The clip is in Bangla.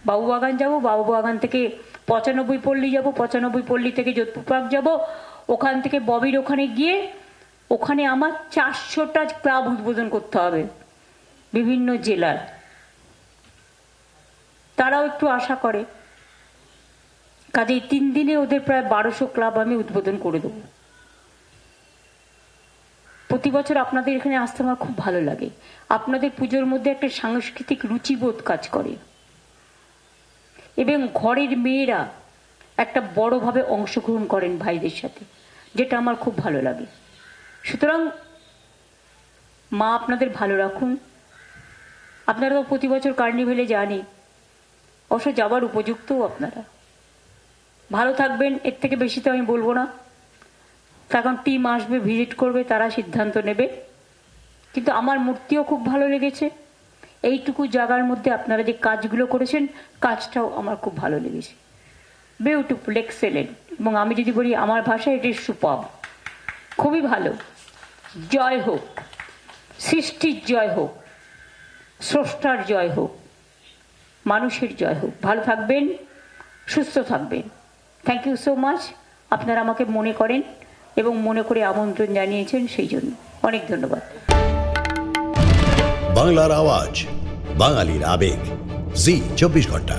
বাবুবাগান যাব, বাবুবাগান থেকে 95 পল্লী যাব, 95 পল্লী থেকে যোধপুর পার্ক যাব, ওখান থেকে ববির ওখানে গিয়ে ওখানে আমার 400টা ক্লাব উদ্বোধন করতে হবে বিভিন্ন জেলার। তারাও একটু আশা করে, কাজেই 3 দিনে ওদের প্রায় 1200 ক্লাব আমি উদ্বোধন করে দেব। প্রতি বছর আপনাদের এখানে আসতে আমার খুব ভালো লাগে। আপনাদের পুজোর মধ্যে একটা সাংস্কৃতিক রুচিবোধ কাজ করে এবং ঘরের মেয়েরা একটা বড়ভাবে অংশগ্রহণ করেন ভাইদের সাথে, যেটা আমার খুব ভালো লাগে। সুতরাং মা আপনাদের ভালো রাখুন। আপনারা তো প্রতি বছর কার্নিভেলে যানই, অবশ্য যাবার উপযুক্তও আপনারা। ভালো থাকবেন, এর থেকে বেশি তো আমি বলবো না। তখন টিম আসবে, ভিজিট করবে, তারা সিদ্ধান্ত নেবে। কিন্তু আমার মূর্তিও খুব ভালো লেগেছে। এইটুকু জায়গার মধ্যে আপনারা যে কাজগুলো করেছেন, কাজটাও আমার খুব ভালো লেগেছে। বিউটিফুল, এক্সেলেন্ট, এবং আমি যদি বলি আমার ভাষায় এটি সুপার, খুবই ভালো। জয় হোক, সৃষ্টির জয় হোক, স্রষ্টার জয় হোক, মানুষের জয় হোক। ভালো থাকবেন, সুস্থ থাকবেন। Thank you so much. আপনারা আমাকে মনে করেন এবং মনে করে আমন্ত্রণ জানিয়েছেন, সেই জন্য অনেক ধন্যবাদ। বাংলার আওয়াজ, বাঙালির আবেগ, জি 24 ঘন্টা।